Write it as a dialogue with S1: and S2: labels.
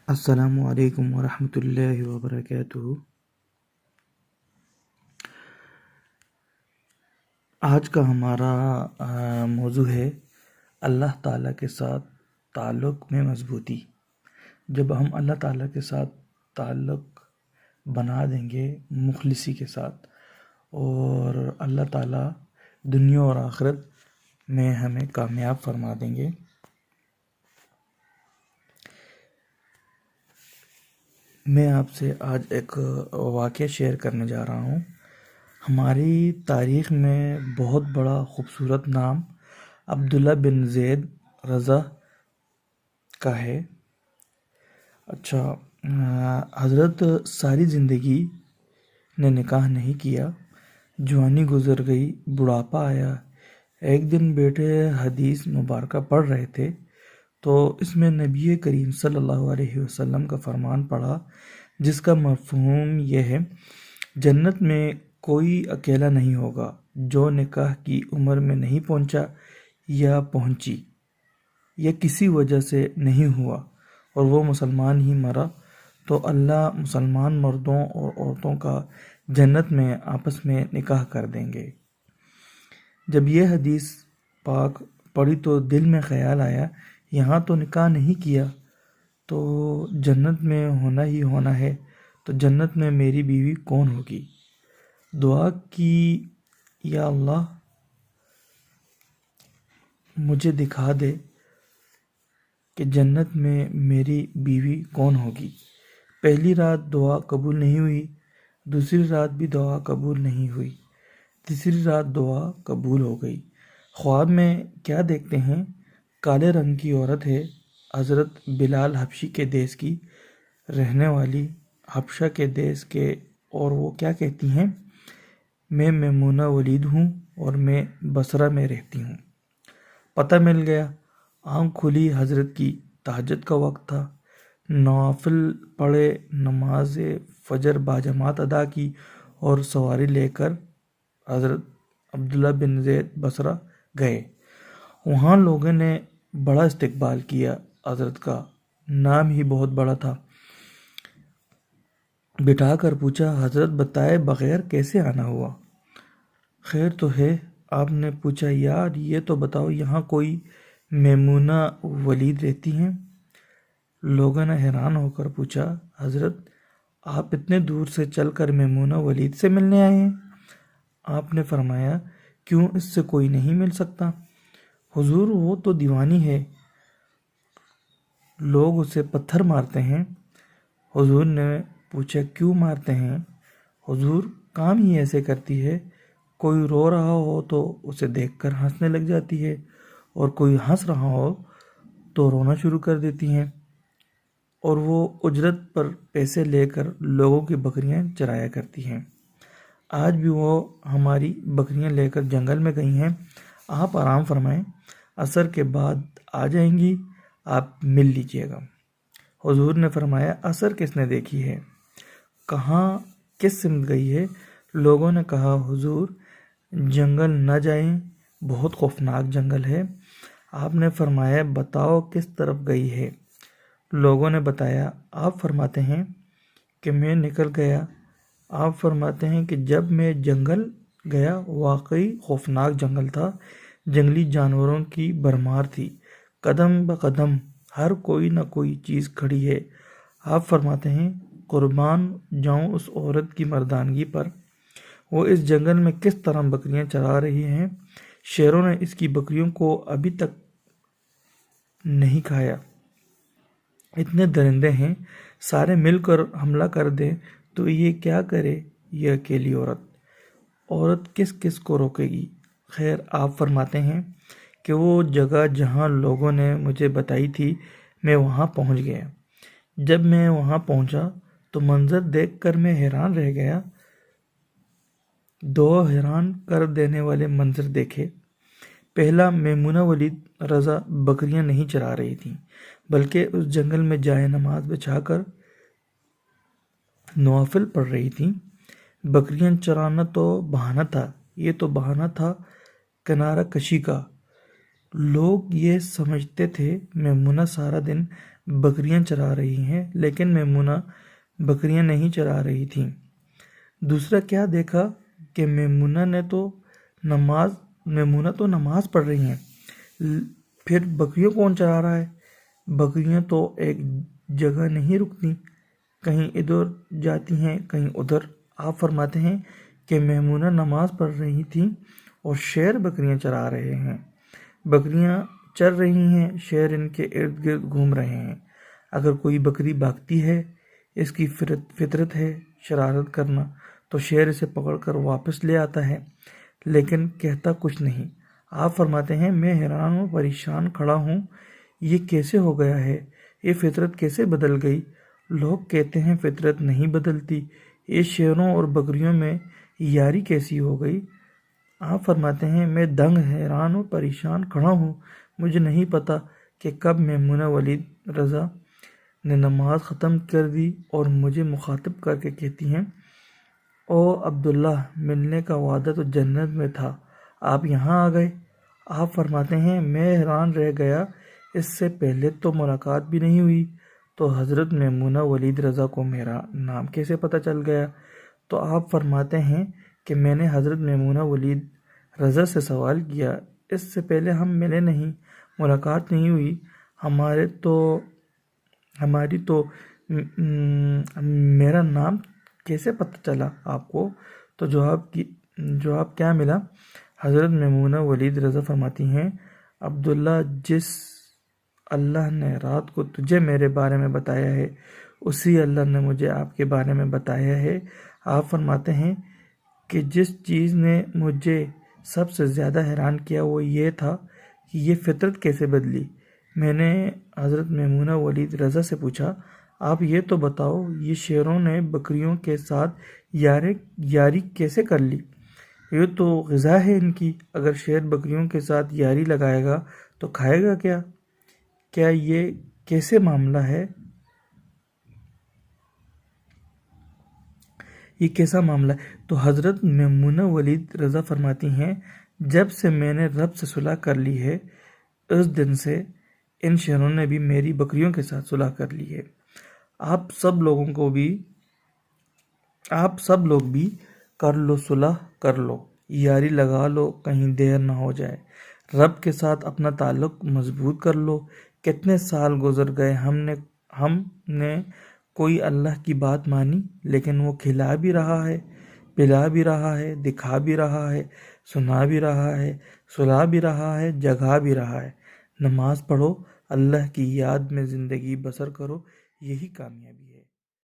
S1: السلام علیکم ورحمۃ اللہ وبرکاتہ۔ آج کا ہمارا موضوع ہے اللہ تعالیٰ کے ساتھ تعلق میں مضبوطی۔ جب ہم اللہ تعالیٰ کے ساتھ تعلق بنا دیں گے مخلصی کے ساتھ، اور اللہ تعالیٰ دنیا اور آخرت میں ہمیں کامیاب فرما دیں گے۔ میں آپ سے آج ایک واقعہ شیئر کرنے جا رہا ہوں۔ ہماری تاریخ میں بہت بڑا خوبصورت نام عبداللہ بن زید رضا کا ہے۔ حضرت ساری زندگی نے نکاح نہیں کیا، جوانی گزر گئی، بڑھاپا آیا۔ ایک دن بیٹے حدیث مبارکہ پڑھ رہے تھے تو اس میں نبی کریم صلی اللہ علیہ وسلم کا فرمان پڑھا، جس کا مفہوم یہ ہے: جنت میں کوئی اکیلا نہیں ہوگا جو نکاح کی عمر میں نہیں پہنچا یا پہنچی یا کسی وجہ سے نہیں ہوا اور وہ مسلمان ہی مرا، تو اللہ مسلمان مردوں اور عورتوں کا جنت میں آپس میں نکاح کر دیں گے۔ جب یہ حدیث پاک پڑھی تو دل میں خیال آیا، یہاں تو نکاح نہیں کیا تو جنت میں ہونا ہی ہونا ہے، تو جنت میں میری بیوی کون ہوگی؟ دعا کی، یا اللہ مجھے دکھا دے کہ جنت میں میری بیوی کون ہوگی۔ پہلی رات دعا قبول نہیں ہوئی، دوسری رات بھی دعا قبول نہیں ہوئی، تیسری رات دعا قبول ہو گئی۔ خواب میں کیا دیکھتے ہیں؟ کالے رنگ کی عورت ہے، حضرت بلال حبشی کے دیس کی رہنے والی، حبشہ کے دیس کے، اور وہ کیا کہتی ہیں؟ میں میمونہ ولید ہوں اور میں بصرہ میں رہتی ہوں۔ پتہ مل گیا۔ آنکھ کھلی، حضرت کی تہجد کا وقت تھا، نوافل پڑھے، نماز فجر باجماعت ادا کی اور سواری لے کر حضرت عبداللہ بن زید بصرہ گئے۔ وہاں لوگوں نے بڑا استقبال کیا، حضرت کا نام ہی بہت بڑا تھا۔ بٹھا کر پوچھا، حضرت بتائے بغیر کیسے آنا ہوا؟ خیر تو ہے؟ آپ نے پوچھا، یار یہ تو بتاؤ یہاں کوئی میمونہ ولید رہتی ہیں؟ لوگوں نے حیران ہو کر پوچھا، حضرت آپ اتنے دور سے چل کر میمونہ ولید سے ملنے آئے ہیں؟ آپ نے فرمایا، کیوں اس سے کوئی نہیں مل سکتا؟ حضور وہ تو دیوانی ہے، لوگ اسے پتھر مارتے ہیں۔ حضور نے پوچھا، کیوں مارتے ہیں؟ حضور کام ہی ایسے کرتی ہے، کوئی رو رہا ہو تو اسے دیکھ کر ہنسنے لگ جاتی ہے، اور کوئی ہنس رہا ہو تو رونا شروع کر دیتی ہیں، اور وہ اجرت پر پیسے لے کر لوگوں کی بکریاں چرایا کرتی ہیں۔ آج بھی وہ ہماری بکریاں لے کر جنگل میں گئی ہیں، آپ آرام فرمائیں، عصر کے بعد آ جائیں گی، آپ مل لیجئے گا۔ حضور نے فرمایا، عصر کس نے دیکھی ہے؟ کہاں کس سمت گئی ہے؟ لوگوں نے کہا، حضور جنگل نہ جائیں، بہت خوفناک جنگل ہے۔ آپ نے فرمایا، بتاؤ کس طرف گئی ہے؟ لوگوں نے بتایا۔ آپ فرماتے ہیں کہ میں نکل گیا۔ آپ فرماتے ہیں کہ جب میں جنگل گیا واقعی خوفناک جنگل تھا، جنگلی جانوروں کی بھرمار تھی، قدم بقدم ہر کوئی نہ کوئی چیز کھڑی ہے۔ آپ فرماتے ہیں، قربان جاؤں اس عورت کی مردانگی پر، وہ اس جنگل میں کس طرح بکریاں چرا رہی ہیں، شیروں نے اس کی بکریوں کو ابھی تک نہیں کھایا۔ اتنے درندے ہیں، سارے مل کر حملہ کر دیں تو یہ کیا کرے یہ اکیلی عورت کس کس کو روکے گی؟ خیر، آپ فرماتے ہیں کہ وہ جگہ جہاں لوگوں نے مجھے بتائی تھی، میں وہاں پہنچ گیا۔ جب میں وہاں پہنچا تو منظر دیکھ کر میں حیران رہ گیا۔ دو حیران کر دینے والے منظر دیکھے۔ پہلا، میمونہ ولید رضا بکریاں نہیں چرا رہی تھیں، بلکہ اس جنگل میں جائے نماز بچھا کر نوافل پڑھ رہی تھیں۔ بکریاں چرانا تو بہانہ تھا، یہ تو بہانہ تھا کنارہ کشی کا، لوگ یہ سمجھتے تھے میمونہ سارا دن بکریاں چرا رہی ہیں، لیکن میمونہ بکریاں نہیں چرا رہی تھیں۔ دوسرا کیا دیکھا کہ میمونہ تو نماز پڑھ رہی ہیں، پھر بکریوں کون چرا رہا ہے؟ بکریاں تو ایک جگہ نہیں رکتی، کہیں ادھر جاتی ہیں کہیں ادھر۔ آپ فرماتے ہیں کہ میمونہ نماز پڑھ رہی تھیں اور شیر بکریاں چرا رہے ہیں۔ بکریاں چر رہی ہیں، شیر ان کے ارد گرد گھوم رہے ہیں۔ اگر کوئی بکری بھاگتی ہے، اس کی فطرت ہے شرارت کرنا، تو شیر اسے پکڑ کر واپس لے آتا ہے، لیکن کہتا کچھ نہیں۔ آپ فرماتے ہیں میں حیران و پریشان کھڑا ہوں، یہ کیسے ہو گیا ہے؟ یہ فطرت کیسے بدل گئی؟ لوگ کہتے ہیں فطرت نہیں بدلتی، یہ شیروں اور بکریوں میں یاری کیسی ہو گئی؟ آپ فرماتے ہیں میں دنگ حیران و پریشان کھڑا ہوں، مجھے نہیں پتا کہ کب میمونہ ولید رضا نے نماز ختم کر دی اور مجھے مخاطب کر کے کہتی ہیں او عبداللہ، ملنے کا وعدہ تو جنت میں تھا، آپ یہاں آ گئے۔ آپ فرماتے ہیں میں حیران رہ گیا، اس سے پہلے تو ملاقات بھی نہیں ہوئی، تو حضرت میمونہ ولید رضا کو میرا نام کیسے پتہ چل گیا؟ تو آپ فرماتے ہیں کہ میں نے حضرت میمونہ ولید رضا سے سوال کیا، اس سے پہلے ہم ملے نہیں، ملاقات نہیں ہوئی، ہماری تو میرا نام کیسے پتہ چلا آپ کو؟ تو جواب کیا ملا؟ حضرت میمونہ ولید رضا فرماتی ہیں عبداللہ، جس اللہ نے رات کو تجھے میرے بارے میں بتایا ہے، اسی اللہ نے مجھے آپ کے بارے میں بتایا ہے۔ آپ فرماتے ہیں کہ جس چیز نے مجھے سب سے زیادہ حیران کیا وہ یہ تھا کہ یہ فطرت کیسے بدلی۔ میں نے حضرت میمونہ ولید رضا سے پوچھا آپ یہ تو بتاؤ، یہ شیروں نے بکریوں کے ساتھ یاری کیسے کر لی؟ یہ تو غذا ہے ان کی، اگر شیر بکریوں کے ساتھ یاری لگائے گا تو کھائے گا کیا؟ کیا یہ کیسے معاملہ ہے؟ یہ کیسا معاملہ ہے؟ تو حضرت میمونہ ولید رضا فرماتی ہیں جب سے میں نے رب سے صلح کر لی ہے، اس دن سے ان شیروں نے بھی میری بکریوں کے ساتھ صلح کر لی ہے۔ آپ سب لوگ بھی کر لو، صلح کر لو، یاری لگا لو، کہیں دیر نہ ہو جائے، رب کے ساتھ اپنا تعلق مضبوط کر لو۔ کتنے سال گزر گئے، ہم نے کوئی اللہ کی بات مانی، لیکن وہ کھلا بھی رہا ہے، پلا بھی رہا ہے، دکھا بھی رہا ہے، سنا بھی رہا ہے، سلا بھی رہا ہے، جگا بھی رہا ہے۔ نماز پڑھو، اللہ کی یاد میں زندگی بسر کرو، یہی کامیابی ہے۔